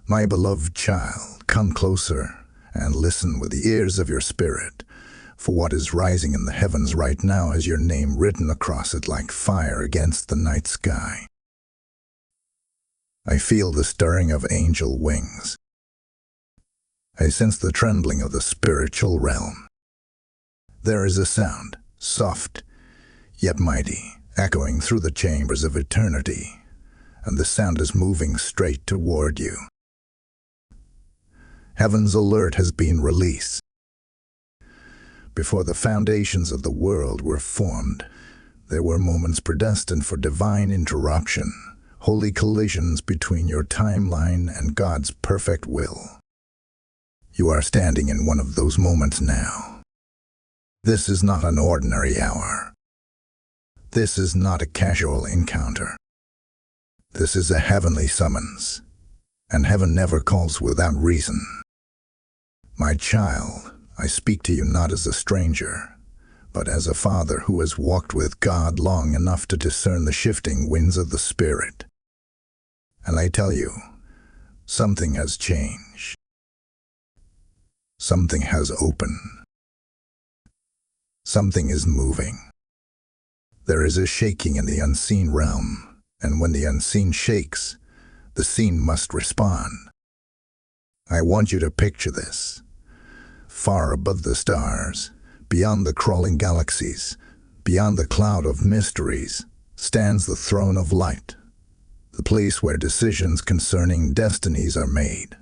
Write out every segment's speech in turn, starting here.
My beloved child, come closer and listen with the ears of your spirit, for what is rising in the heavens right now has your name written across it like fire against the night sky. I feel the stirring of angel wings. I sense the trembling of the spiritual realm. There is a sound, soft yet mighty, echoing through the chambers of eternity, and the sound is moving straight toward you. Heaven's alert has been released. Before the foundations of the world were formed, there were moments predestined for divine interruption, holy collisions between your timeline and God's perfect will. You are standing in one of those moments now. This is not an ordinary hour. This is not a casual encounter. This is a heavenly summons, and heaven never calls without reason. My child, I speak to you not as a stranger, but as a father who has walked with God long enough to discern the shifting winds of the Spirit. And I tell you, something has changed. Something has opened. Something is moving. There is a shaking in the unseen realm, and when the unseen shakes, the seen must respond. I want you to picture this. Far above the stars, beyond the crawling galaxies, beyond the cloud of mysteries, stands the throne of light, the place where decisions concerning destinies are made.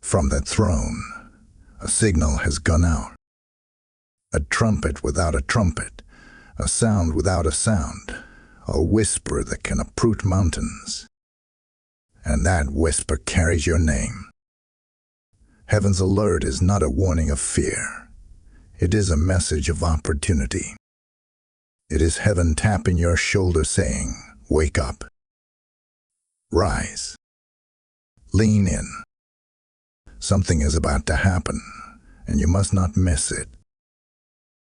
From that throne, a signal has gone out. A trumpet without a trumpet, a sound without a sound, a whisper that can uproot mountains. And that whisper carries your name. Heaven's alert is not a warning of fear. It is a message of opportunity. It is heaven tapping your shoulder saying, wake up. Rise. Lean in. Something is about to happen, and you must not miss it.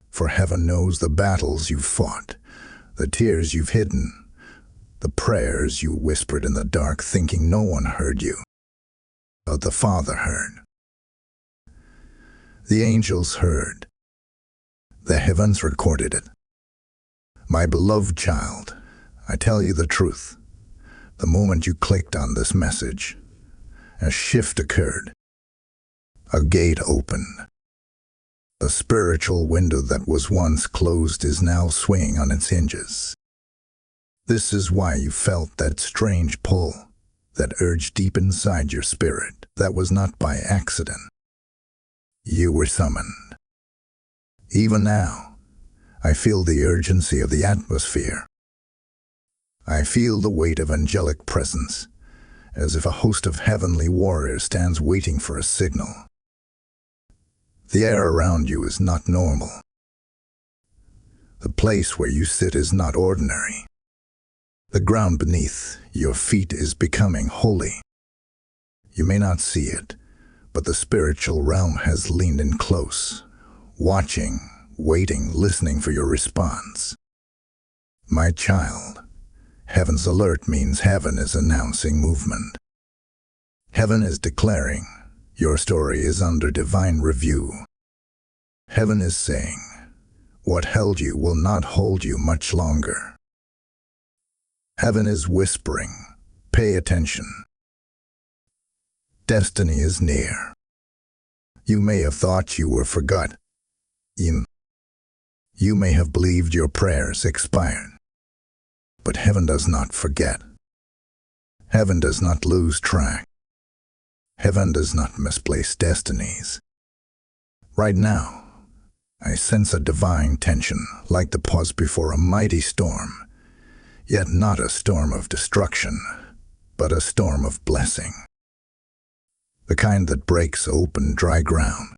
For heaven knows the battles you've fought, the tears you've hidden, the prayers you whispered in the dark thinking no one heard you. But the Father heard. The angels heard. The heavens recorded it. My beloved child, I tell you the truth. The moment you clicked on this message, a shift occurred. A gate opened. A spiritual window that was once closed is now swinging on its hinges. This is why you felt that strange pull, that urge deep inside your spirit. That was not by accident. You were summoned. Even now, I feel the urgency of the atmosphere. I feel the weight of angelic presence, as if a host of heavenly warriors stands waiting for a signal. The air around you is not normal. The place where you sit is not ordinary. The ground beneath your feet is becoming holy. You may not see it, but the spiritual realm has leaned in close, watching, waiting, listening for your response. My child, heaven's alert means heaven is announcing movement. Heaven is declaring, your story is under divine review. Heaven is saying, what held you will not hold you much longer. Heaven is whispering, pay attention. Destiny is near. You may have thought you were forgotten. You may have believed your prayers expired. But heaven does not forget. Heaven does not lose track. Heaven does not misplace destinies. Right now, I sense a divine tension, like the pause before a mighty storm, yet not a storm of destruction, but a storm of blessing. The kind that breaks open dry ground.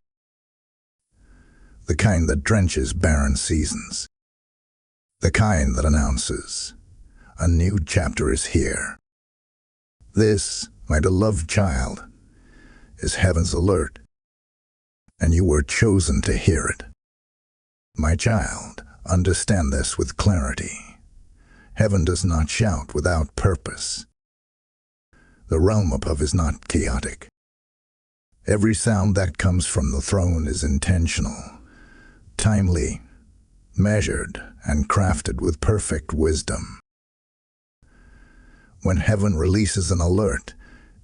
The kind that drenches barren seasons. The kind that announces, a new chapter is here. This, my beloved child, is heaven's alert, and you were chosen to hear it. My child, understand this with clarity. Heaven does not shout without purpose. The realm above is not chaotic. Every sound that comes from the throne is intentional, timely, measured, and crafted with perfect wisdom. When heaven releases an alert,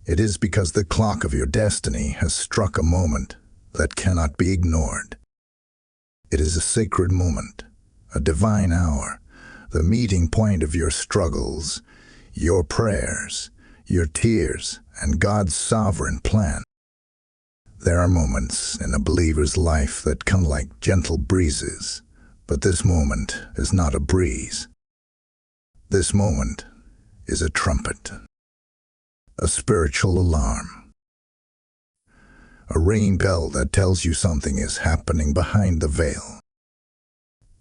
it is because the clock of your destiny has struck a moment that cannot be ignored. It is a sacred moment, a divine hour, the meeting point of your struggles, your prayers, your tears, and God's sovereign plan. There are moments in a believer's life that come like gentle breezes, but this moment is not a breeze. This moment is a trumpet, a spiritual alarm, a ringing bell that tells you something is happening behind the veil.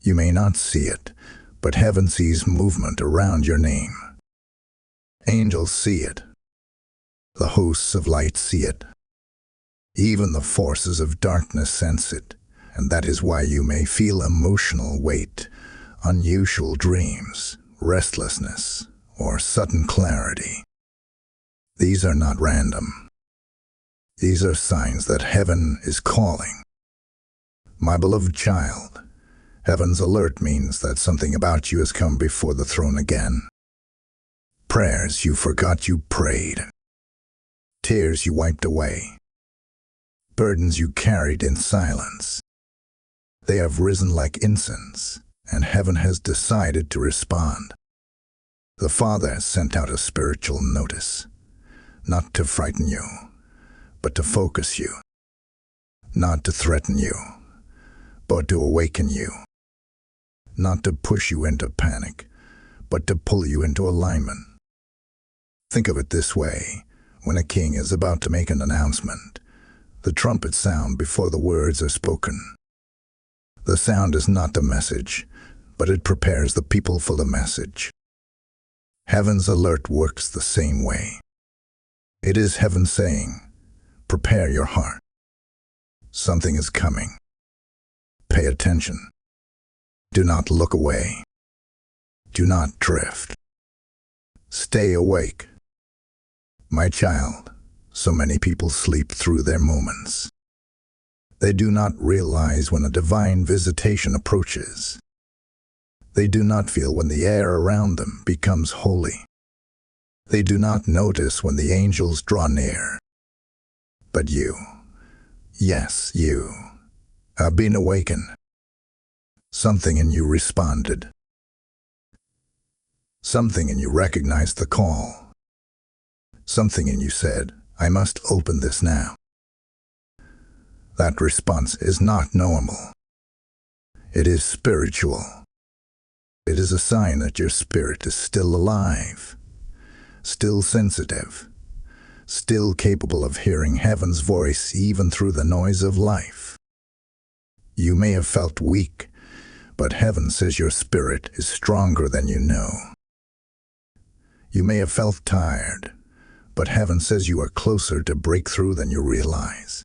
You may not see it, but heaven sees movement around your name. Angels see it. The hosts of light see it. Even the forces of darkness sense it, and that is why you may feel emotional weight, unusual dreams, restlessness, or sudden clarity. These are not random. These are signs that heaven is calling. My beloved child, heaven's alert means that something about you has come before the throne again. Prayers you forgot you prayed. Tears you wiped away. Burdens you carried in silence. They have risen like incense, and heaven has decided to respond. The Father has sent out a spiritual notice, not to frighten you, but to focus you. Not to threaten you, but to awaken you. Not to push you into panic, but to pull you into alignment. Think of it this way: when a king is about to make an announcement, the trumpets sound before the words are spoken. The sound is not the message, but it prepares the people for the message. Heaven's alert works the same way. It is heaven saying, prepare your heart. Something is coming. Pay attention. Do not look away. Do not drift. Stay awake. My child, so many people sleep through their moments. They do not realize when a divine visitation approaches. They do not feel when the air around them becomes holy. They do not notice when the angels draw near. But you, yes, you, have been awakened. Something in you responded. Something in you recognized the call. Something in you said, I must open this now. That response is not normal. It is spiritual. It is a sign that your spirit is still alive, still sensitive, still capable of hearing heaven's voice even through the noise of life. You may have felt weak, but heaven says your spirit is stronger than you know. You may have felt tired, but heaven says you are closer to breakthrough than you realize.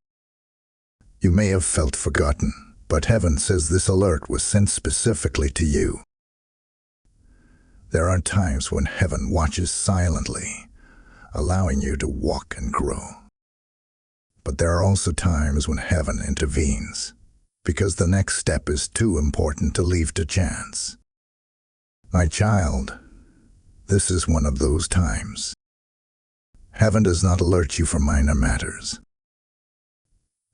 You may have felt forgotten, but heaven says this alert was sent specifically to you. There are times when heaven watches silently, allowing you to walk and grow. But there are also times when heaven intervenes, because the next step is too important to leave to chance. My child, this is one of those times. Heaven does not alert you for minor matters.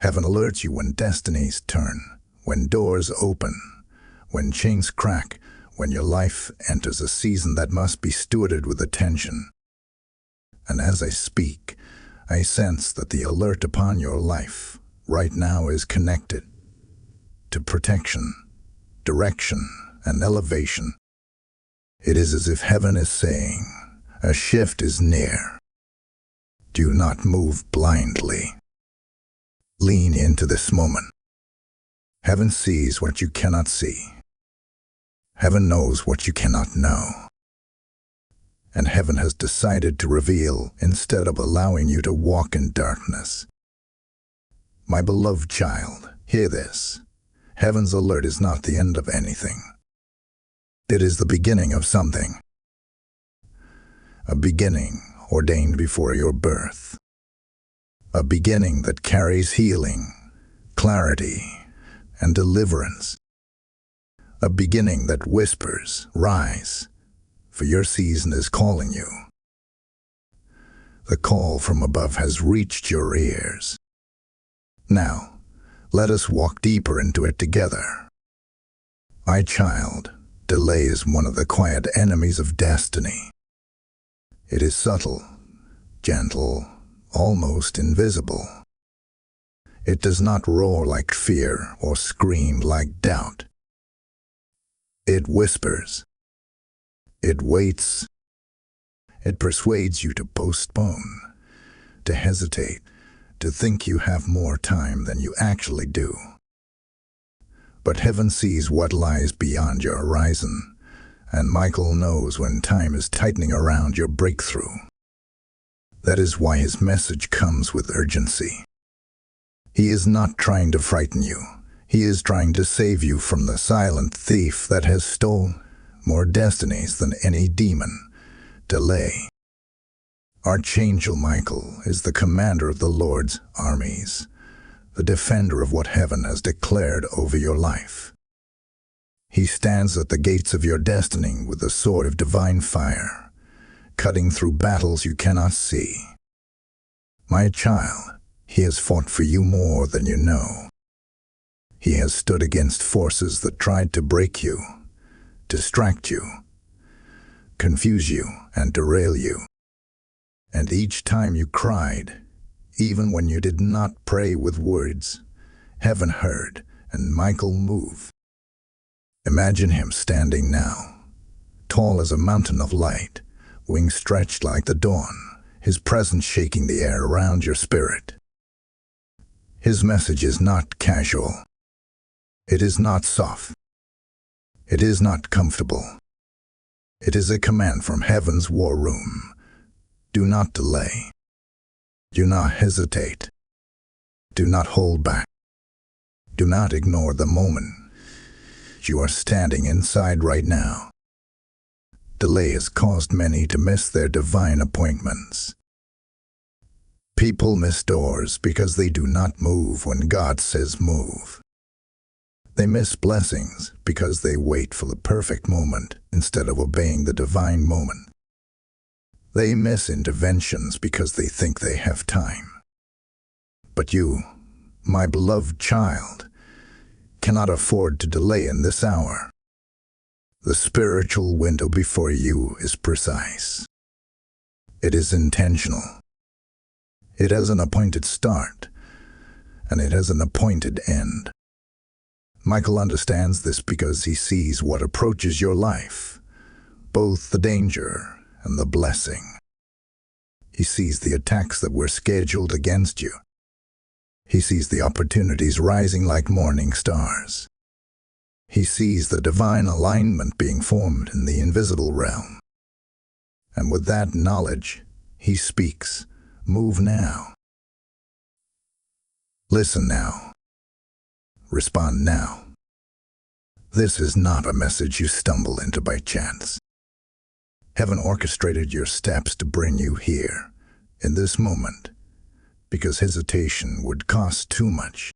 Heaven alerts you when destinies turn, when doors open, when chains crack, when your life enters a season that must be stewarded with attention. And as I speak, I sense that the alert upon your life right now is connected to protection, direction, and elevation. It is as if heaven is saying, a shift is near. Do not move blindly. Lean into this moment. Heaven sees what you cannot see. Heaven knows what you cannot know. And heaven has decided to reveal instead of allowing you to walk in darkness. My beloved child, hear this. Heaven's alert is not the end of anything. It is the beginning of something. A beginning ordained before your birth. A beginning that carries healing, clarity, and deliverance. A beginning that whispers, "Rise, for your season is calling you." The call from above has reached your ears. Now, let us walk deeper into it together. My child, delay is one of the quiet enemies of destiny. It is subtle, gentle, almost invisible. It does not roar like fear or scream like doubt. It whispers. It waits. It persuades you to postpone, to hesitate, to think you have more time than you actually do. But heaven sees what lies beyond your horizon, and Michael knows when time is tightening around your breakthrough. That is why his message comes with urgency. He is not trying to frighten you. He is trying to save you from the silent thief that has stolen more destinies than any demon. Delay. Archangel Michael is the commander of the Lord's armies, the defender of what heaven has declared over your life. He stands at the gates of your destiny with the sword of divine fire, cutting through battles you cannot see. My child, he has fought for you more than you know. He has stood against forces that tried to break you, distract you, confuse you, and derail you. And each time you cried, even when you did not pray with words, heaven heard and Michael moved. Imagine him standing now, tall as a mountain of light, wings stretched like the dawn, his presence shaking the air around your spirit. His message is not casual. It is not soft. It is not comfortable. It is a command from heaven's war room. Do not delay. Do not hesitate. Do not hold back. Do not ignore the moment you are standing inside right now. Delay has caused many to miss their divine appointments. People miss doors because they do not move when God says move. They miss blessings because they wait for the perfect moment instead of obeying the divine moment. They miss interventions because they think they have time. But you, my beloved child, cannot afford to delay in this hour. The spiritual window before you is precise. It is intentional. It has an appointed start, and it has an appointed end. Michael understands this because he sees what approaches your life, both the danger and the blessing. He sees the attacks that were scheduled against you. He sees the opportunities rising like morning stars. He sees the divine alignment being formed in the invisible realm. And with that knowledge, he speaks, "Move now. Listen now. Respond now." This is not a message you stumble into by chance. Heaven orchestrated your steps to bring you here, in this moment, because hesitation would cost too much.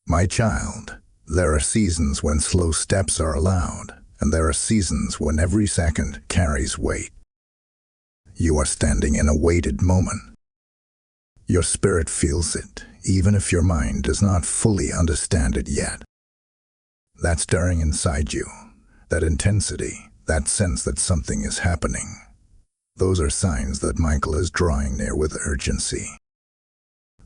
My child, there are seasons when slow steps are allowed, and there are seasons when every second carries weight. You are standing in a weighted moment. Your spirit feels it, even if your mind does not fully understand it yet. That stirring inside you, that intensity, that sense that something is happening, those are signs that Michael is drawing near with urgency.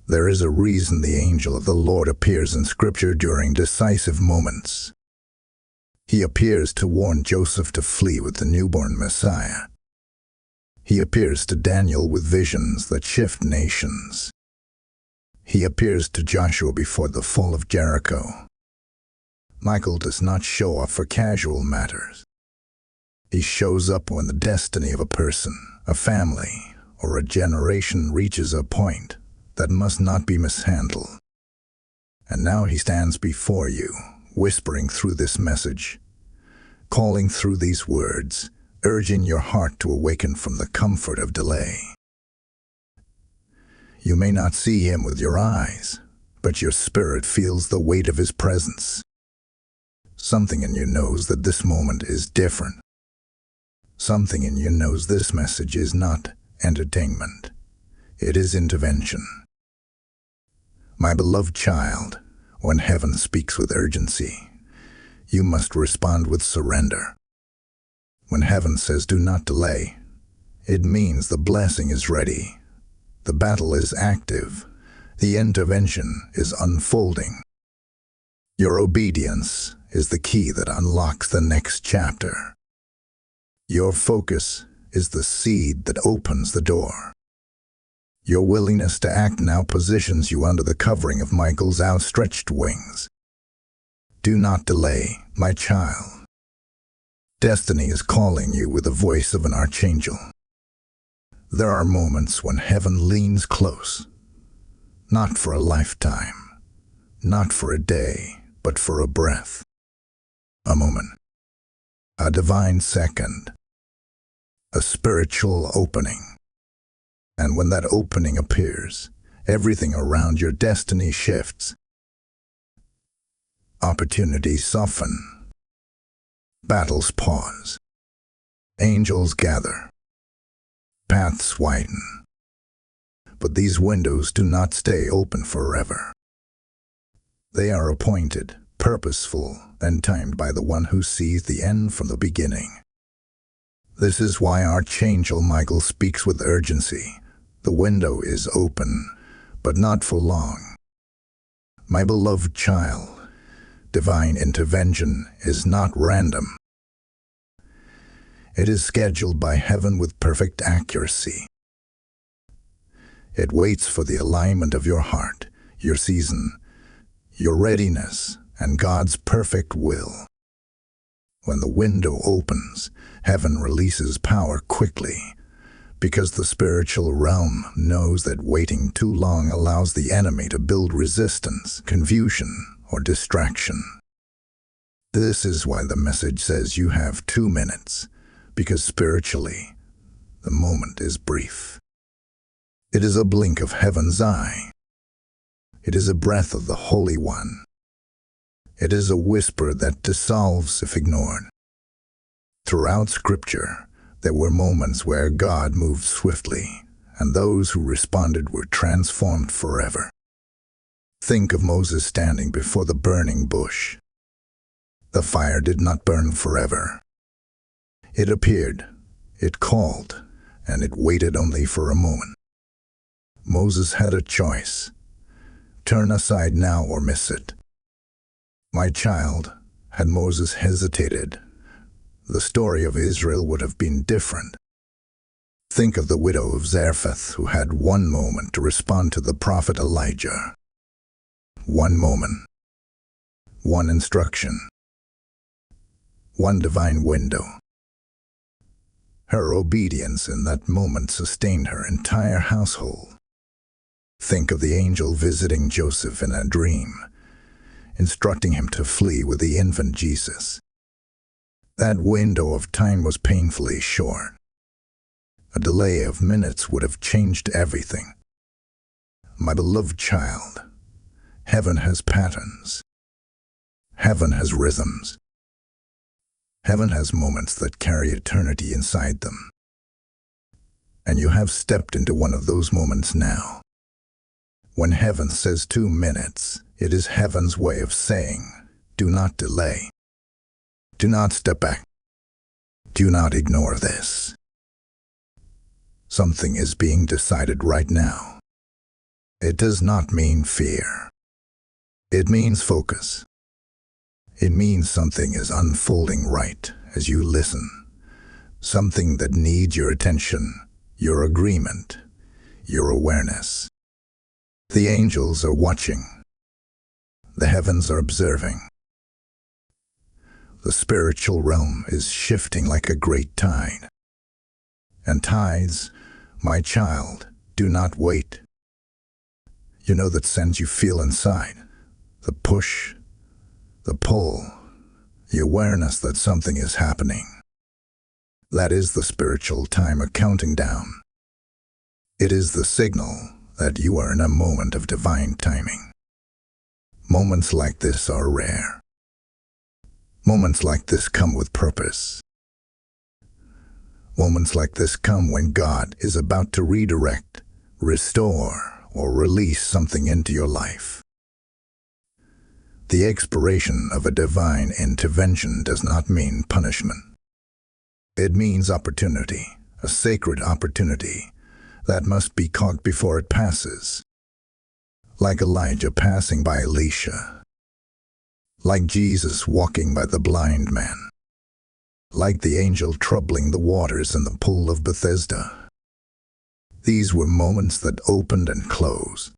There is a reason the angel of the Lord appears in Scripture during decisive moments. He appears to warn Joseph to flee with the newborn Messiah. He appears to Daniel with visions that shift nations. He appears to Joshua before the fall of Jericho. Michael does not show up for casual matters. He shows up when the destiny of a person, a family, or a generation reaches a point that must not be mishandled. And now he stands before you, whispering through this message, calling through these words, urging your heart to awaken from the comfort of delay. You may not see him with your eyes, but your spirit feels the weight of his presence. Something in you knows that this moment is different. Something in you knows this message is not entertainment. It is intervention. My beloved child, when heaven speaks with urgency, you must respond with surrender. When heaven says do not delay, it means the blessing is ready. The battle is active. The intervention is unfolding. Your obedience is the key that unlocks the next chapter. Your focus is the seed that opens the door. Your willingness to act now positions you under the covering of Michael's outstretched wings. Do not delay, my child. Destiny is calling you with the voice of an archangel. There are moments when heaven leans close, not for a lifetime, not for a day, but for a breath, a moment, a divine second, a spiritual opening. And when that opening appears, everything around your destiny shifts. Opportunities soften. Battles pause. Angels gather. Paths widen. But these windows do not stay open forever. They are appointed, purposeful, and timed by the one who sees the end from the beginning. This is why Archangel Michael speaks with urgency. The window is open, but not for long. My beloved child, divine intervention is not random. It is scheduled by heaven with perfect accuracy. It waits for the alignment of your heart, your season, your readiness, and God's perfect will. When the window opens, heaven releases power quickly, because the spiritual realm knows that waiting too long allows the enemy to build resistance, confusion, or distraction. This is why the message says you have 2 minutes, because spiritually, the moment is brief. It is a blink of heaven's eye. It is a breath of the Holy One. It is a whisper that dissolves if ignored. Throughout Scripture, there were moments where God moved swiftly, and those who responded were transformed forever. Think of Moses standing before the burning bush. The fire did not burn forever. It appeared, it called, and it waited only for a moment. Moses had a choice. Turn aside now or miss it. My child, had Moses hesitated, the story of Israel would have been different. Think of the widow of Zarephath who had one moment to respond to the prophet Elijah. One moment. One instruction. One divine window. Her obedience in that moment sustained her entire household. Think of the angel visiting Joseph in a dream, instructing him to flee with the infant Jesus. That window of time was painfully short. A delay of minutes would have changed everything. My beloved child, heaven has patterns. Heaven has rhythms. Heaven has moments that carry eternity inside them. And you have stepped into one of those moments now. When heaven says 2 minutes, it is heaven's way of saying, do not delay. Do not step back. Do not ignore this. Something is being decided right now. It does not mean fear. It means focus. It means something is unfolding right as you listen. Something that needs your attention, your agreement, your awareness. The angels are watching. The heavens are observing. The spiritual realm is shifting like a great tide. And tides, my child, do not wait. You know that sense you feel inside, the push, the pull, the awareness that something is happening. That is the spiritual timer counting down. It is the signal that you are in a moment of divine timing. Moments like this are rare. Moments like this come with purpose. Moments like this come when God is about to redirect, restore, or release something into your life. The expiration of a divine intervention does not mean punishment. It means opportunity, a sacred opportunity that must be caught before it passes. Like Elijah passing by Elisha. Like Jesus walking by the blind man. Like the angel troubling the waters in the pool of Bethesda. These were moments that opened and closed.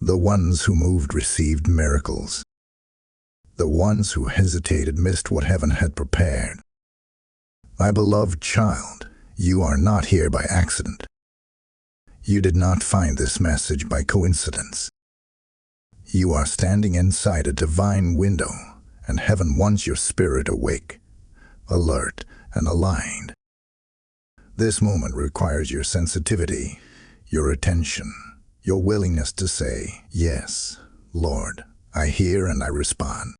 The ones who moved received miracles. The ones who hesitated missed what heaven had prepared. My beloved child, you are not here by accident. You did not find this message by coincidence. You are standing inside a divine window, and heaven wants your spirit awake, alert, and aligned. This moment requires your sensitivity, your attention, your willingness to say, "Yes, Lord, I hear and I respond."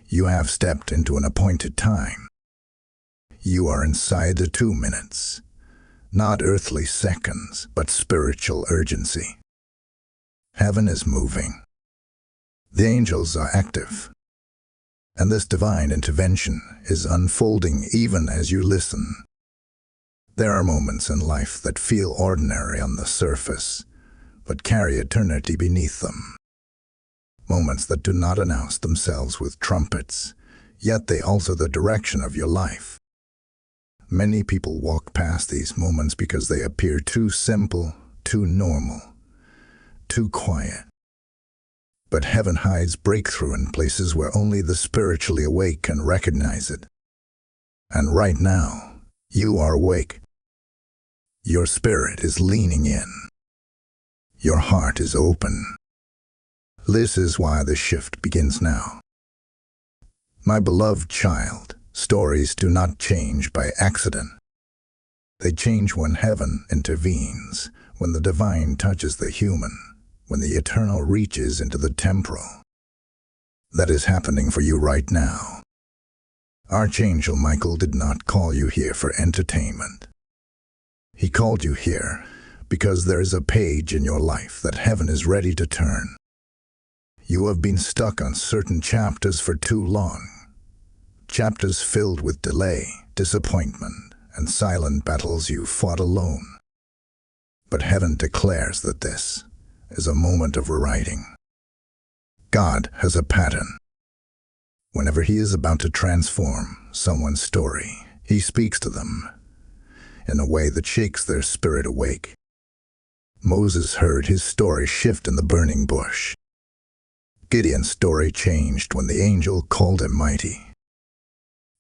You have stepped into an appointed time. You are inside the 2 minutes, not earthly seconds, but spiritual urgency. Heaven is moving. The angels are active. And this divine intervention is unfolding even as you listen. There are moments in life that feel ordinary on the surface, but carry eternity beneath them. Moments that do not announce themselves with trumpets, yet they alter the direction of your life. Many people walk past these moments because they appear too simple, too normal, too quiet. But heaven hides breakthrough in places where only the spiritually awake can recognize it. And right now, you are awake. Your spirit is leaning in. Your heart is open. This is why the shift begins now. My beloved child, stories do not change by accident. They change when heaven intervenes, when the divine touches the human, when the eternal reaches into the temporal. That is happening for you right now. Archangel Michael did not call you here for entertainment. He called you here because there is a page in your life that heaven is ready to turn. You have been stuck on certain chapters for too long. Chapters filled with delay, disappointment, and silent battles you fought alone. But heaven declares that this is a moment of rewriting. God has a pattern. Whenever he is about to transform someone's story, he speaks to them in a way that shakes their spirit awake. Moses heard his story shift in the burning bush. Gideon's story changed when the angel called him mighty.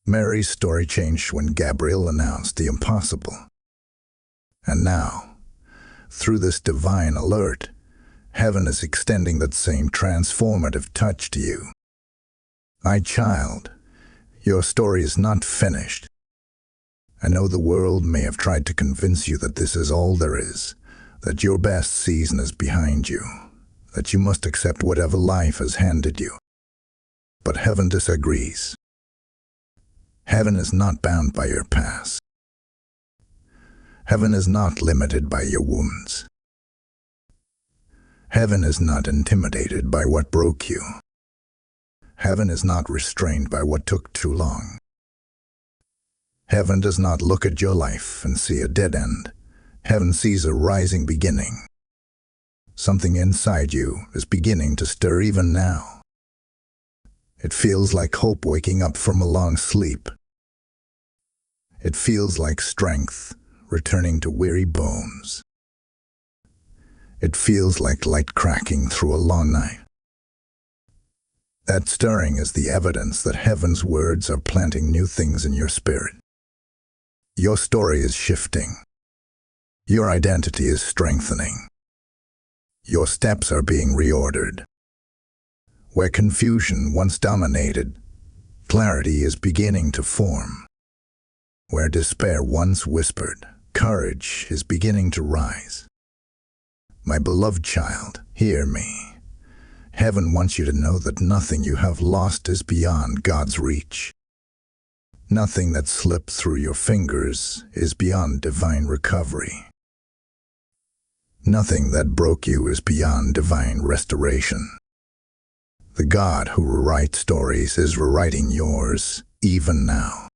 Mary's story changed when Gabriel announced the impossible. And now, through this divine alert, heaven is extending that same transformative touch to you. My child, your story is not finished. I know the world may have tried to convince you that this is all there is, that your best season is behind you, that you must accept whatever life has handed you. But heaven disagrees. Heaven is not bound by your past. Heaven is not limited by your wounds. Heaven is not intimidated by what broke you. Heaven is not restrained by what took too long. Heaven does not look at your life and see a dead end. Heaven sees a rising beginning. Something inside you is beginning to stir even now. It feels like hope waking up from a long sleep. It feels like strength returning to weary bones. It feels like light cracking through a long night. That stirring is the evidence that heaven's words are planting new things in your spirit. Your story is shifting. Your identity is strengthening. Your steps are being reordered. Where confusion once dominated, Clarity is beginning to form. Where despair once whispered, courage is beginning to rise. My beloved child, hear me. Heaven wants you to know that nothing you have lost is beyond God's reach. Nothing that slipped through your fingers is beyond divine recovery. Nothing that broke you is beyond divine restoration. The God who rewrites stories is rewriting yours, even now.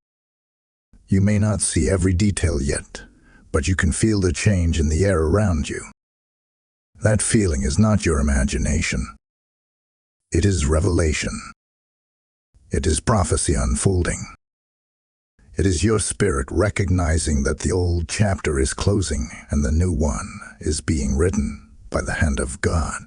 You may not see every detail yet, but you can feel the change in the air around you. That feeling is not your imagination. It is revelation. It is prophecy unfolding. It is your spirit recognizing that the old chapter is closing and the new one is being written by the hand of God.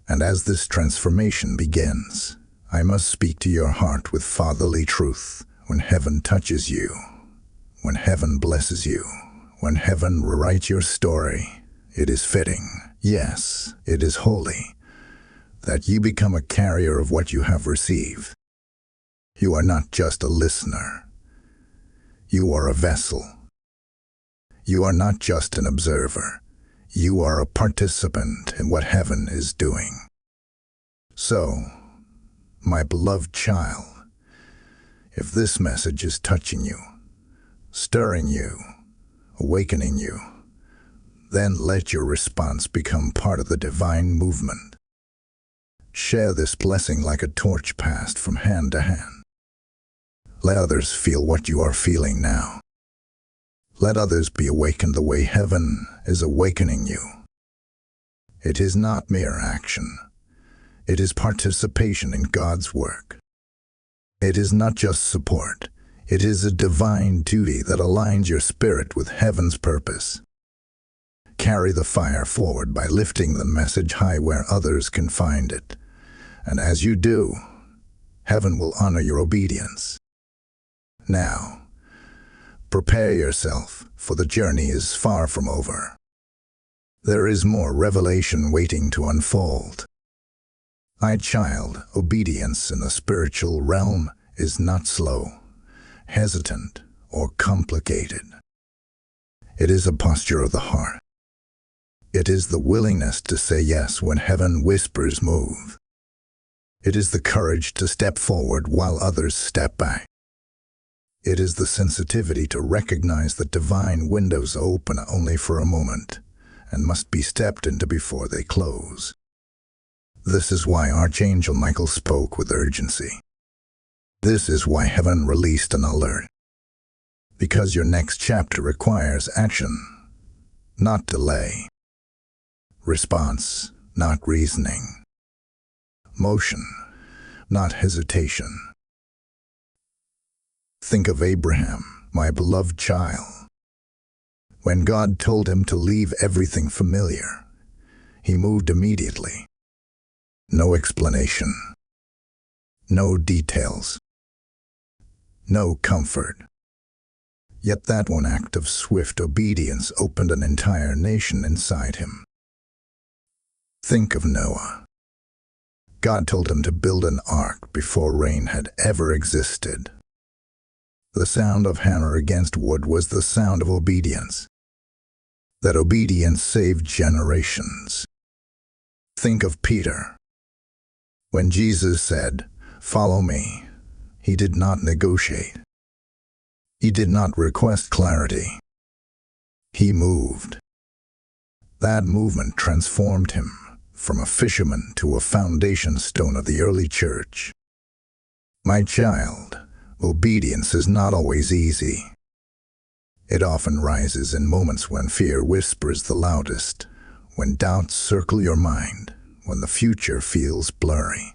And as this transformation begins, I must speak to your heart with fatherly truth. When heaven touches you, when heaven blesses you, when heaven rewrites your story, it is fitting, yes, it is holy, that you become a carrier of what you have received. You are not just a listener. You are a vessel. You are not just an observer. You are a participant in what heaven is doing. So, my beloved child, if this message is touching you, stirring you, awakening you, then let your response become part of the divine movement. Share this blessing like a torch passed from hand to hand. Let others feel what you are feeling now. Let others be awakened the way heaven is awakening you. It is not mere action. It is participation in God's work. It is not just support. It is a divine duty that aligns your spirit with heaven's purpose. Carry the fire forward by lifting the message high where others can find it. And as you do, heaven will honor your obedience. Now, prepare yourself, for the journey is far from over. There is more revelation waiting to unfold. My child, obedience in the spiritual realm is not slow, hesitant, or complicated. It is a posture of the heart. It is the willingness to say yes when heaven whispers move. It is the courage to step forward while others step back. It is the sensitivity to recognize that divine windows open only for a moment and must be stepped into before they close. This is why Archangel Michael spoke with urgency. This is why heaven released an alert. Because your next chapter requires action, not delay. Response, not reasoning. Motion, not hesitation. Think of Abraham, my beloved child. When God told him to leave everything familiar, he moved immediately. No explanation. No details. No comfort. Yet that one act of swift obedience opened an entire nation inside him. Think of Noah. God told him to build an ark before rain had ever existed. The sound of hammer against wood was the sound of obedience. That obedience saved generations. Think of Peter. When Jesus said, "Follow me," he did not negotiate. He did not request clarity. He moved. That movement transformed him from a fisherman to a foundation stone of the early church. My child, obedience is not always easy. It often rises in moments when fear whispers the loudest, when doubts circle your mind, when the future feels blurry.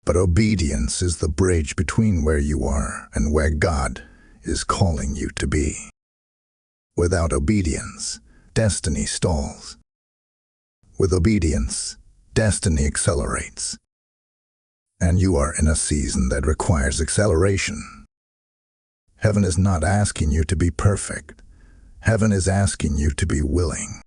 But obedience is the bridge between where you are and where God is calling you to be. Without obedience, destiny stalls. With obedience, destiny accelerates. And you are in a season that requires acceleration. Heaven is not asking you to be perfect. Heaven is asking you to be willing.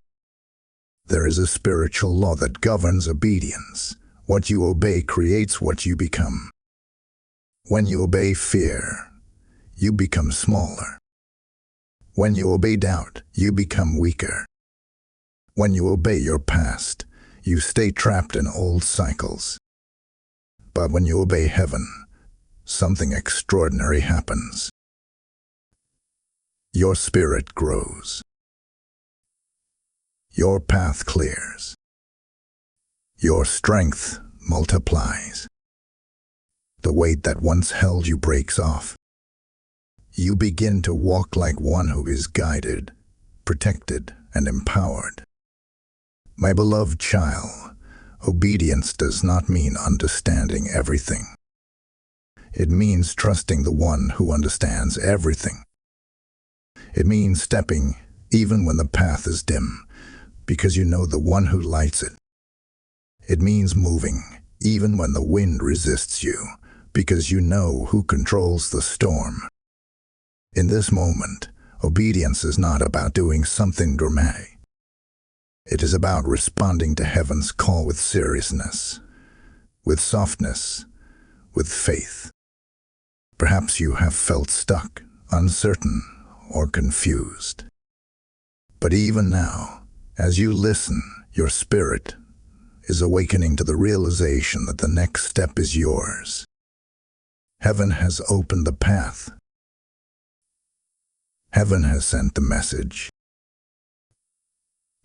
There is a spiritual law that governs obedience. What you obey creates what you become. When you obey fear, you become smaller. When you obey doubt, you become weaker. When you obey your past, you stay trapped in old cycles. But when you obey heaven, something extraordinary happens. Your spirit grows. Your path clears. Your strength multiplies. The weight that once held you breaks off. You begin to walk like one who is guided, protected, and empowered. My beloved child, obedience does not mean understanding everything. It means trusting the one who understands everything. It means stepping even when the path is dim, because you know the one who lights it. It means moving even when the wind resists you, because you know who controls the storm. In this moment, obedience is not about doing something dramatic. It is about responding to heaven's call with seriousness, with softness, with faith. Perhaps you have felt stuck, uncertain, or confused. But even now, as you listen, your spirit is awakening to the realization that the next step is yours. Heaven has opened the path. Heaven has sent the message.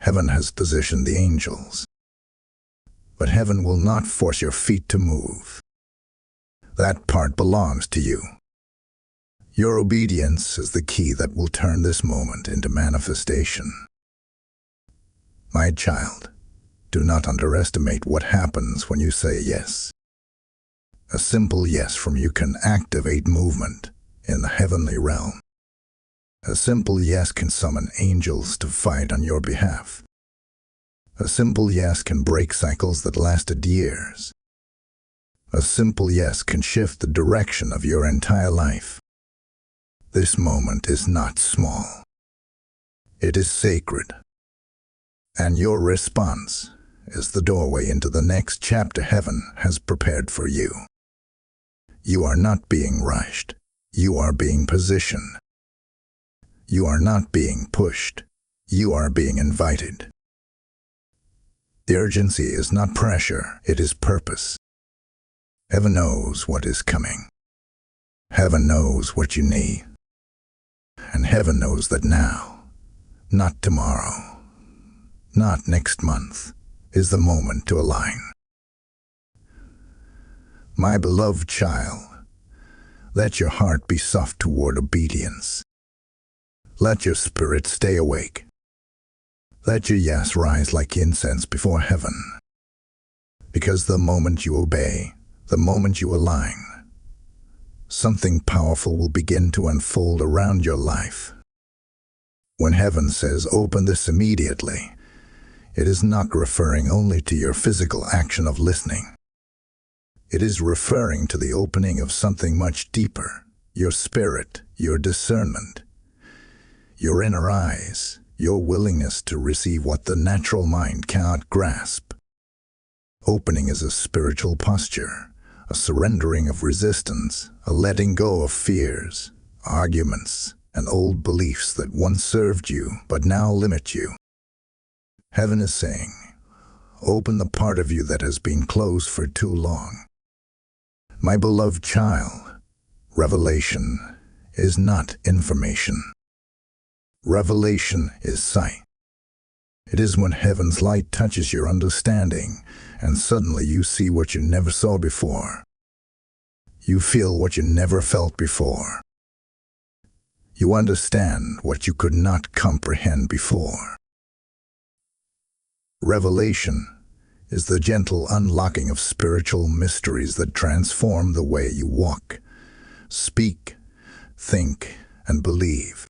Heaven has positioned the angels. But heaven will not force your feet to move. That part belongs to you. Your obedience is the key that will turn this moment into manifestation. My child, do not underestimate what happens when you say yes. A simple yes from you can activate movement in the heavenly realm. A simple yes can summon angels to fight on your behalf. A simple yes can break cycles that lasted years. A simple yes can shift the direction of your entire life. This moment is not small. It is sacred. And your response is the doorway into the next chapter heaven has prepared for you. You are not being rushed. You are being positioned. You are not being pushed. You are being invited. The urgency is not pressure, it is purpose. Heaven knows what is coming. Heaven knows what you need. And heaven knows that now, not tomorrow, not next month, is the moment to align. My beloved child, let your heart be soft toward obedience. Let your spirit stay awake. Let your yes rise like incense before heaven. Because the moment you obey, the moment you align, something powerful will begin to unfold around your life. When heaven says, "Open this immediately," it is not referring only to your physical action of listening. It is referring to the opening of something much deeper, your spirit, your discernment, your inner eyes, your willingness to receive what the natural mind cannot grasp. Opening is a spiritual posture, a surrendering of resistance, a letting go of fears, arguments, and old beliefs that once served you but now limit you. Heaven is saying, open the part of you that has been closed for too long. My beloved child, revelation is not information. Revelation is sight. It is when heaven's light touches your understanding, and suddenly you see what you never saw before. You feel what you never felt before. You understand what you could not comprehend before. Revelation is the gentle unlocking of spiritual mysteries that transform the way you walk, speak, think, and believe.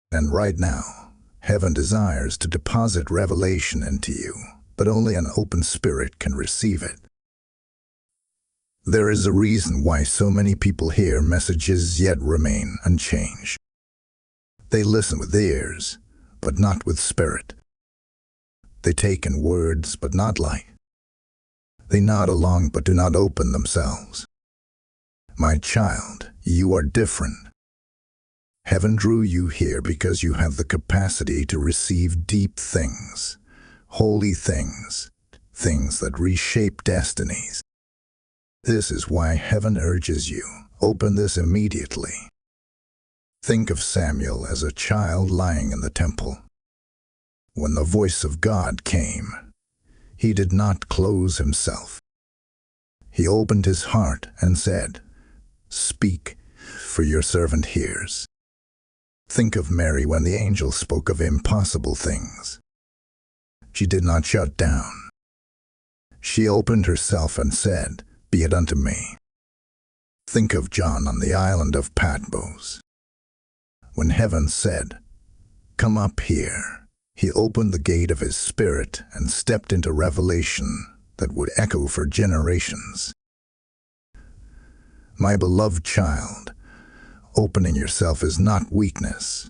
And right now, heaven desires to deposit revelation into you, but only an open spirit can receive it. There is a reason why so many people hear messages yet remain unchanged. They listen with ears, but not with spirit. They take in words, but not light. They nod along, but do not open themselves. My child, you are different. Heaven drew you here because you have the capacity to receive deep things, holy things, things that reshape destinies. This is why heaven urges you, open this immediately. Think of Samuel as a child lying in the temple. When the voice of God came, he did not close himself. He opened his heart and said, "Speak, for your servant hears." Think of Mary when the angel spoke of impossible things. She did not shut down. She opened herself and said, "Be it unto me." Think of John on the island of Patmos. When heaven said, "Come up here," he opened the gate of his spirit and stepped into revelation that would echo for generations. My beloved child, opening yourself is not weakness.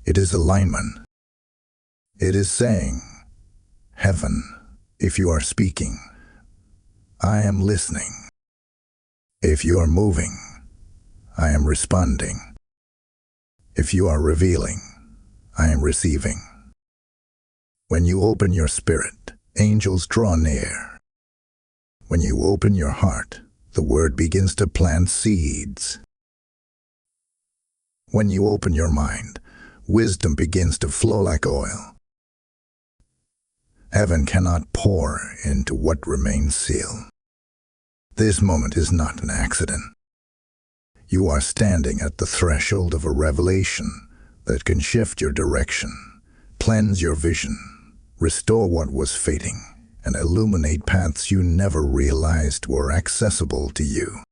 It is alignment. It is saying, "Heaven, if you are speaking, I am listening. If you are moving, I am responding. If you are revealing, I am receiving." When you open your spirit, angels draw near. When you open your heart, the word begins to plant seeds. When you open your mind, wisdom begins to flow like oil. Heaven cannot pour into what remains sealed. This moment is not an accident. You are standing at the threshold of a revelation that can shift your direction, cleanse your vision, restore what was fading, and illuminate paths you never realized were accessible to you.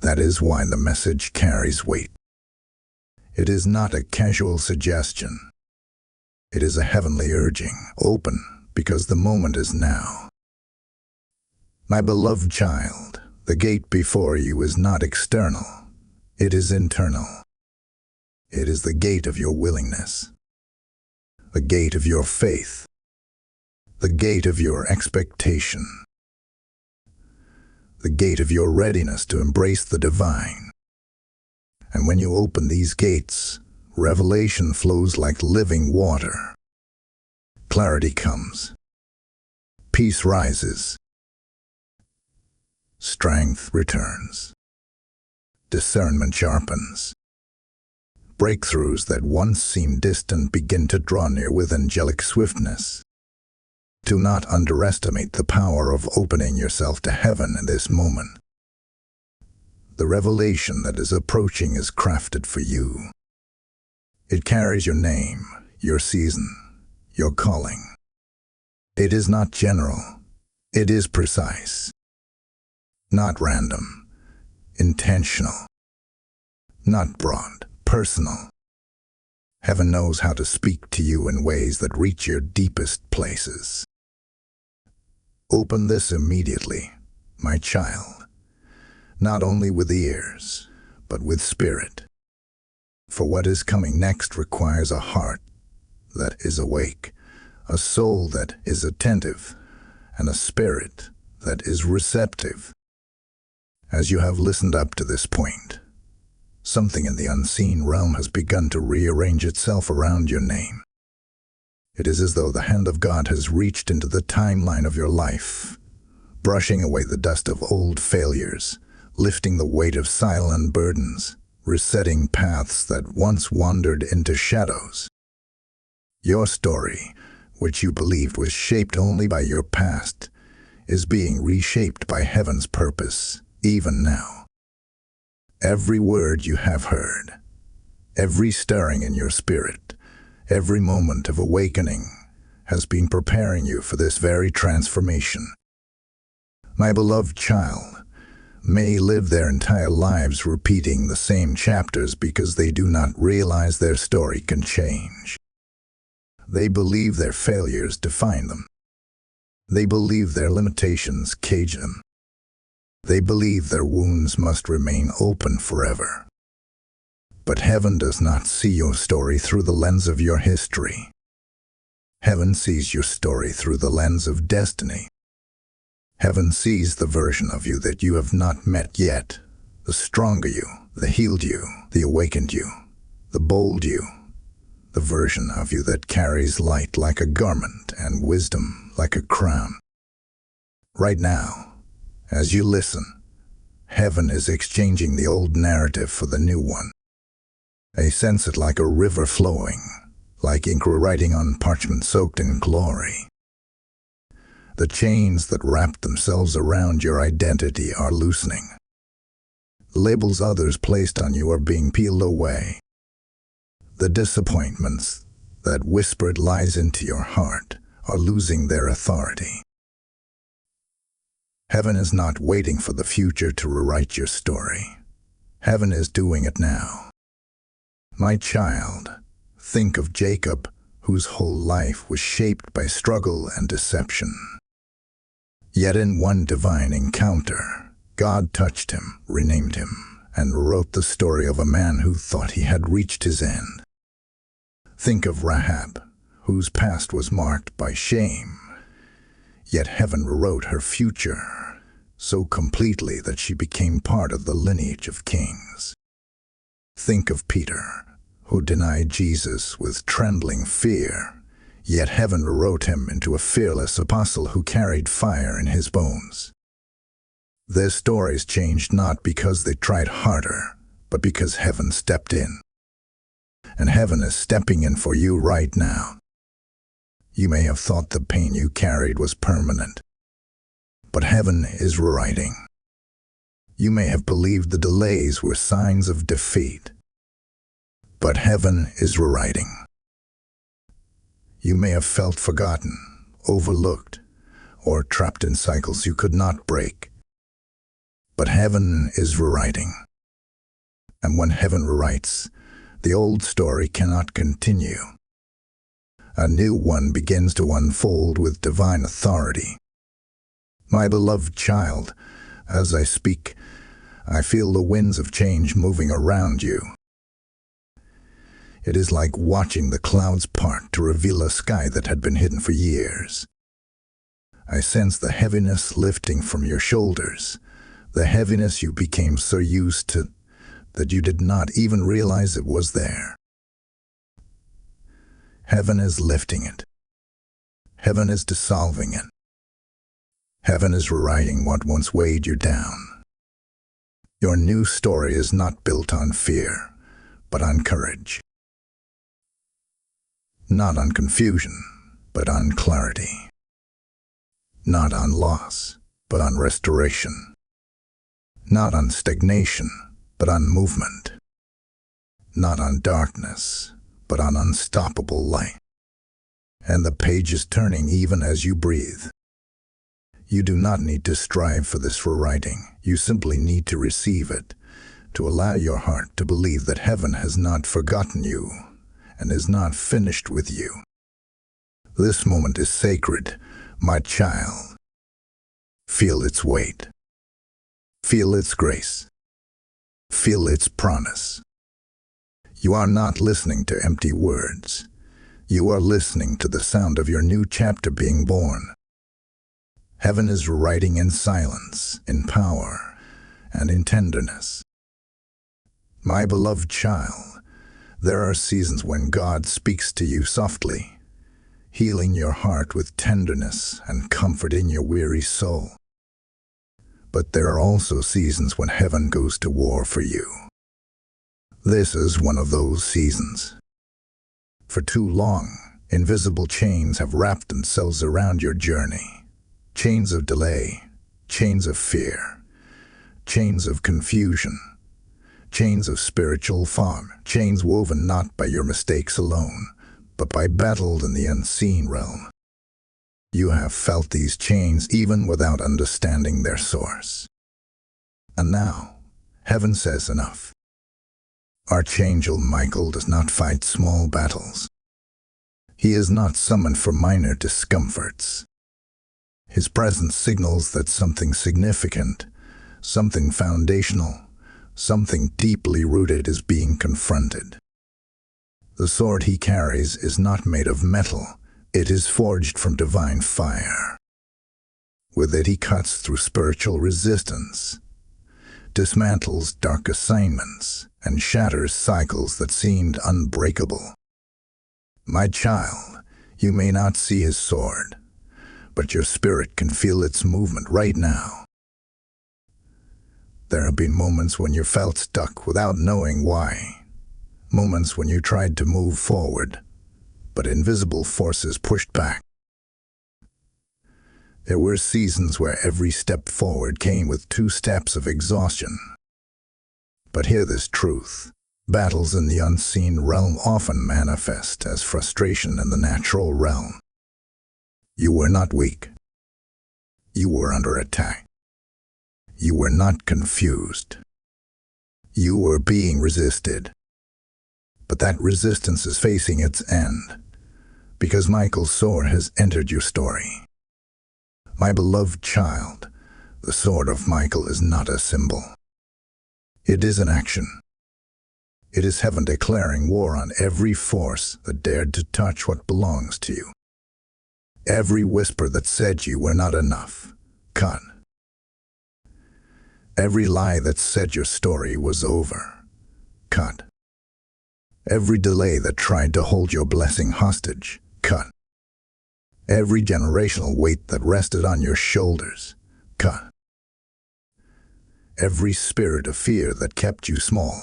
That is why the message carries weight. It is not a casual suggestion. It is a heavenly urging, open, because the moment is now. My beloved child, the gate before you is not external. It is internal. It is the gate of your willingness, the gate of your faith, the gate of your expectation, the gate of your readiness to embrace the divine. And when you open these gates, revelation flows like living water. Clarity comes. Peace rises. Strength returns. Discernment sharpens. Breakthroughs that once seemed distant begin to draw near with angelic swiftness. Do not underestimate the power of opening yourself to heaven in this moment. The revelation that is approaching is crafted for you. It carries your name, your season, your calling. It is not general. It is precise. Not random. Intentional. Not broad. Personal. Heaven knows how to speak to you in ways that reach your deepest places. Open this immediately, my child, not only with ears, but with spirit. For what is coming next requires a heart that is awake, a soul that is attentive, and a spirit that is receptive. As you have listened up to this point, something in the unseen realm has begun to rearrange itself around your name. It is as though the hand of God has reached into the timeline of your life, brushing away the dust of old failures, lifting the weight of silent burdens, resetting paths that once wandered into shadows. Your story, which you believed was shaped only by your past, is being reshaped by heaven's purpose, even now. Every word you have heard, every stirring in your spirit, every moment of awakening has been preparing you for this very transformation. My beloved child, may live their entire lives repeating the same chapters because they do not realize their story can change. They believe their failures define them. They believe their limitations cage them. They believe their wounds must remain open forever. But heaven does not see your story through the lens of your history. Heaven sees your story through the lens of destiny. Heaven sees the version of you that you have not met yet, the stronger you, the healed you, the awakened you, the bold you, the version of you that carries light like a garment and wisdom like a crown. Right now, as you listen, heaven is exchanging the old narrative for the new one. I sense it like a river flowing, like ink writing on parchment soaked in glory. The chains that wrap themselves around your identity are loosening. Labels others placed on you are being peeled away. The disappointments that whispered lies into your heart are losing their authority. Heaven is not waiting for the future to rewrite your story. Heaven is doing it now. My child, think of Jacob, whose whole life was shaped by struggle and deception. Yet in one divine encounter, God touched him, renamed him, and wrote the story of a man who thought he had reached his end. Think of Rahab, whose past was marked by shame, yet heaven rewrote her future so completely that she became part of the lineage of kings. Think of Peter, who denied Jesus with trembling fear, yet heaven rewrote him into a fearless apostle who carried fire in his bones. Their stories changed not because they tried harder, but because heaven stepped in. And heaven is stepping in for you right now. You may have thought the pain you carried was permanent, but heaven is rewriting. You may have believed the delays were signs of defeat, but heaven is rewriting. You may have felt forgotten, overlooked, or trapped in cycles you could not break, but heaven is rewriting. And when heaven rewrites, the old story cannot continue. A new one begins to unfold with divine authority. My beloved child, as I speak, I feel the winds of change moving around you. It is like watching the clouds part to reveal a sky that had been hidden for years. I sense the heaviness lifting from your shoulders, the heaviness you became so used to that you did not even realize it was there. Heaven is lifting it. Heaven is dissolving it. Heaven is rewriting what once weighed you down. Your new story is not built on fear, but on courage. Not on confusion, but on clarity. Not on loss, but on restoration. Not on stagnation, but on movement. Not on darkness, but on unstoppable light. And the page is turning even as you breathe. You do not need to strive for this rewriting. You simply need to receive it, to allow your heart to believe that heaven has not forgotten you and is not finished with you. This moment is sacred, my child. Feel its weight. Feel its grace. Feel its promise. You are not listening to empty words. You are listening to the sound of your new chapter being born. Heaven is writing in silence, in power, and in tenderness. My beloved child, there are seasons when God speaks to you softly, healing your heart with tenderness and comforting your weary soul. But there are also seasons when heaven goes to war for you. This is one of those seasons. For too long, invisible chains have wrapped themselves around your journey. Chains of delay, chains of fear, chains of confusion, chains of spiritual fog, chains woven not by your mistakes alone, but by battles in the unseen realm. You have felt these chains even without understanding their source. And now, heaven says enough. Archangel Michael does not fight small battles. He is not summoned for minor discomforts. His presence signals that something significant, something foundational, something deeply rooted is being confronted. The sword he carries is not made of metal. It is forged from divine fire. With it he cuts through spiritual resistance, dismantles dark assignments, and shatters cycles that seemed unbreakable. My child, you may not see his sword, but your spirit can feel its movement right now. There have been moments when you felt stuck without knowing why. Moments when you tried to move forward, but invisible forces pushed back. There were seasons where every step forward came with 2 steps of exhaustion. But hear this truth. Battles in the unseen realm often manifest as frustration in the natural realm. You were not weak. You were under attack. You were not confused. You were being resisted. But that resistance is facing its end, because Michael's sword has entered your story. My beloved child, the sword of Michael is not a symbol. It is an action. It is heaven declaring war on every force that dared to touch what belongs to you. Every whisper that said you were not enough, cut. Every lie that said your story was over, cut. Every delay that tried to hold your blessing hostage, cut. Every generational weight that rested on your shoulders, cut. Every spirit of fear that kept you small,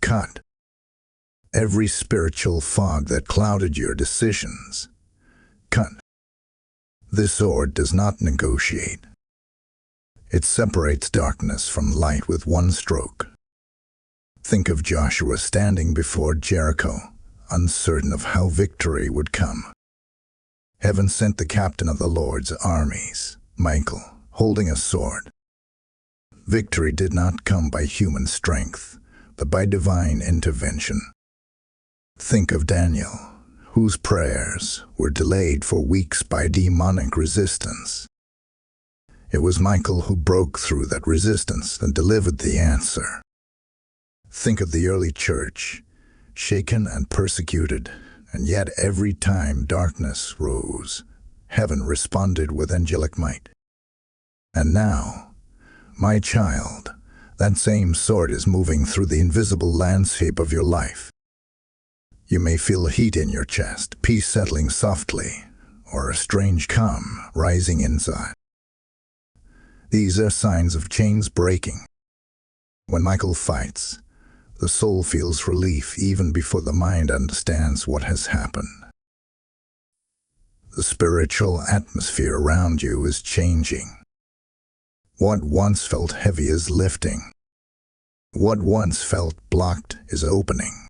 cut. Every spiritual fog that clouded your decisions, cut. This sword does not negotiate. It separates darkness from light with one stroke. Think of Joshua standing before Jericho, uncertain of how victory would come. Heaven sent the captain of the Lord's armies, Michael, holding a sword. Victory did not come by human strength, but by divine intervention. Think of Daniel, whose prayers were delayed for weeks by demonic resistance. It was Michael who broke through that resistance and delivered the answer. Think of the early church, shaken and persecuted, and yet every time darkness rose, heaven responded with angelic might. And now, my child, that same sword is moving through the invisible landscape of your life. You may feel heat in your chest, peace settling softly, or a strange calm rising inside. These are signs of chains breaking. When Michael fights, the soul feels relief even before the mind understands what has happened. The spiritual atmosphere around you is changing. What once felt heavy is lifting. What once felt blocked is opening.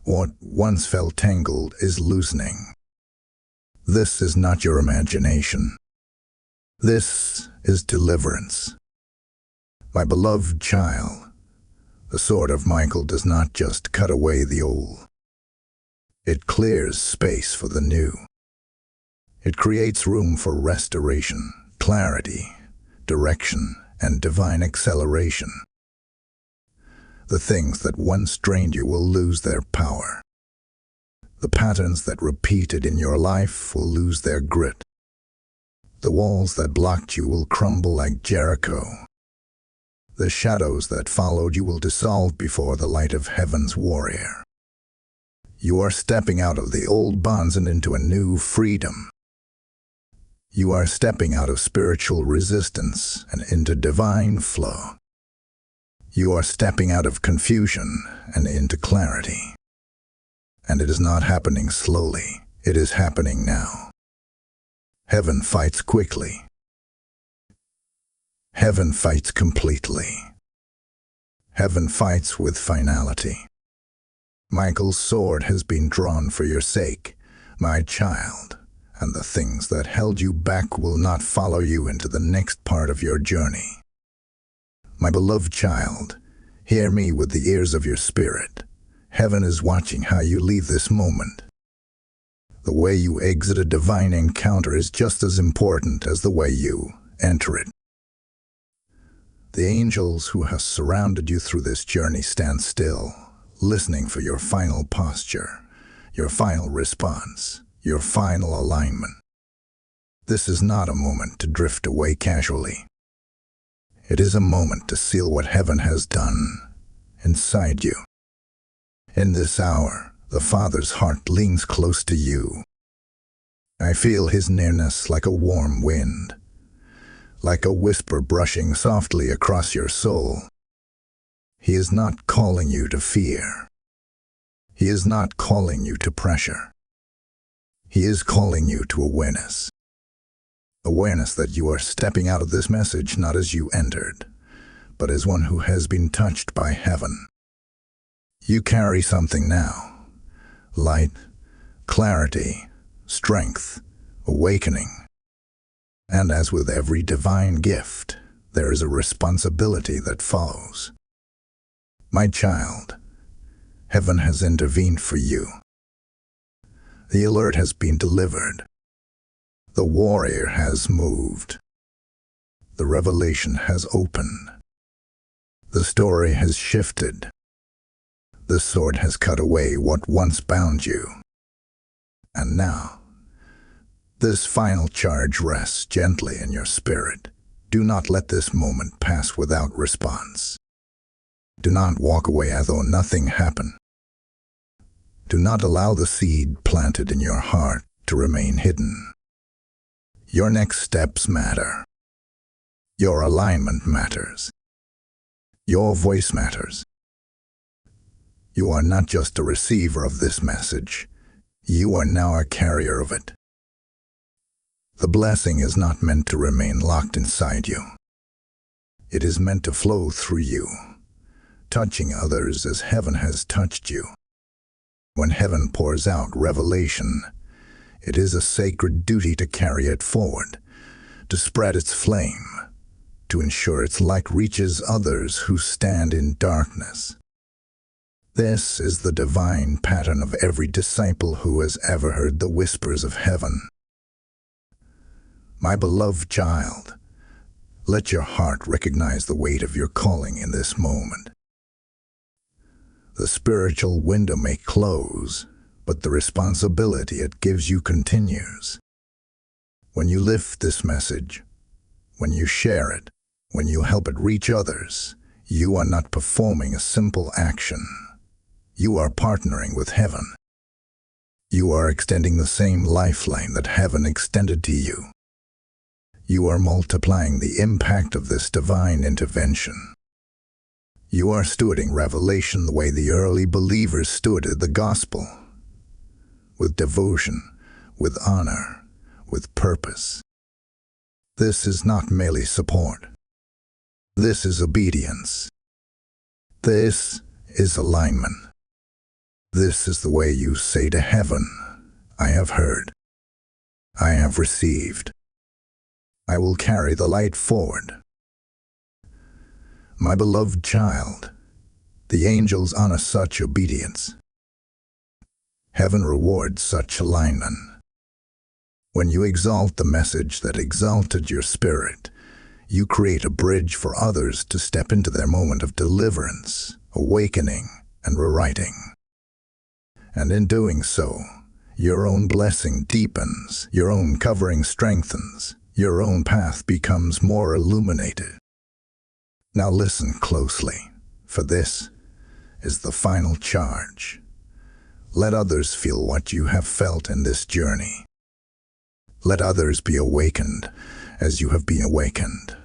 What once felt tangled is loosening. This is not your imagination. This is deliverance. My beloved child, the sword of Michael does not just cut away the old. It clears space for the new. It creates room for restoration, clarity, direction, and divine acceleration. The things that once drained you will lose their power. The patterns that repeated in your life will lose their grit. The walls that blocked you will crumble like Jericho. The shadows that followed you will dissolve before the light of heaven's warrior. You are stepping out of the old bonds and into a new freedom. You are stepping out of spiritual resistance and into divine flow. You are stepping out of confusion and into clarity. And it is not happening slowly, it is happening now. Heaven fights quickly. Heaven fights completely. Heaven fights with finality. Michael's sword has been drawn for your sake, my child, and the things that held you back will not follow you into the next part of your journey. My beloved child, hear me with the ears of your spirit. Heaven is watching how you leave this moment. The way you exit a divine encounter is just as important as the way you enter it. The angels who have surrounded you through this journey stand still, listening for your final posture, your final response, your final alignment. This is not a moment to drift away casually. It is a moment to seal what heaven has done inside you. In this hour, the Father's heart leans close to you. I feel his nearness like a warm wind, like a whisper brushing softly across your soul. He is not calling you to fear. He is not calling you to pressure. He is calling you to awareness. Awareness that you are stepping out of this message not as you entered, but as one who has been touched by heaven. You carry something now: light, clarity, strength, awakening. And as with every divine gift, there is a responsibility that follows. My child, heaven has intervened for you. The alert has been delivered. The warrior has moved. The revelation has opened. The story has shifted. The sword has cut away what once bound you. And now, this final charge rests gently in your spirit. Do not let this moment pass without response. Do not walk away as though nothing happened. Do not allow the seed planted in your heart to remain hidden. Your next steps matter. Your alignment matters. Your voice matters. You are not just a receiver of this message. You are now a carrier of it. The blessing is not meant to remain locked inside you. It is meant to flow through you, touching others as heaven has touched you. When heaven pours out revelation, it is a sacred duty to carry it forward, to spread its flame, to ensure its light reaches others who stand in darkness. This is the divine pattern of every disciple who has ever heard the whispers of heaven. My beloved child, let your heart recognize the weight of your calling in this moment. The spiritual window may close, but the responsibility it gives you continues. When you lift this message, when you share it, when you help it reach others, you are not performing a simple action. You are partnering with heaven. You are extending the same lifeline that heaven extended to you. You are multiplying the impact of this divine intervention. You are stewarding revelation the way the early believers stewarded the gospel, with devotion, with honor, with purpose. This is not merely support. This is obedience. This is alignment. This is the way you say to heaven, I have heard. I have received. I will carry the light forward. My beloved child, the angels honor such obedience. Heaven rewards such alignment. When you exalt the message that exalted your spirit, you create a bridge for others to step into their moment of deliverance, awakening, and rewriting. And in doing so, your own blessing deepens, your own covering strengthens, your own path becomes more illuminated. Now listen closely, for this is the final charge. Let others feel what you have felt in this journey. Let others be awakened as you have been awakened.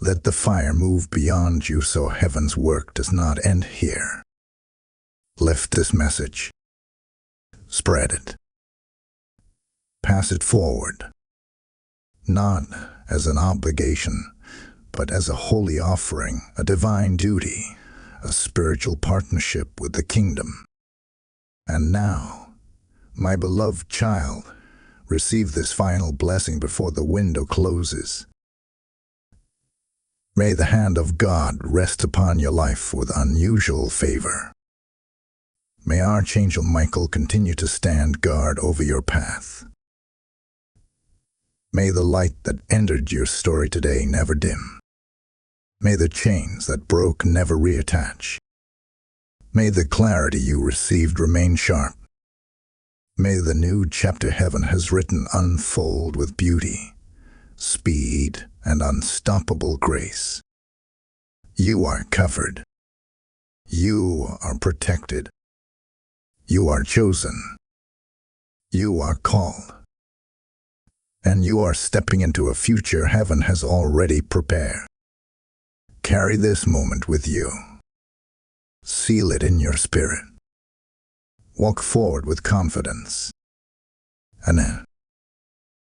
Let the fire move beyond you so heaven's work does not end here. Lift this message. Spread it. Pass it forward. Not as an obligation, but as a holy offering, a divine duty, a spiritual partnership with the kingdom. And now, my beloved child, receive this final blessing before the window closes. May the hand of God rest upon your life with unusual favor. May Archangel Michael continue to stand guard over your path. May the light that entered your story today never dim. May the chains that broke never reattach. May the clarity you received remain sharp. May the new chapter heaven has written unfold with beauty, speed, and unstoppable grace. You are covered. You are protected. You are chosen. You are called. And you are stepping into a future heaven has already prepared. Carry this moment with you. Seal it in your spirit. Walk forward with confidence. And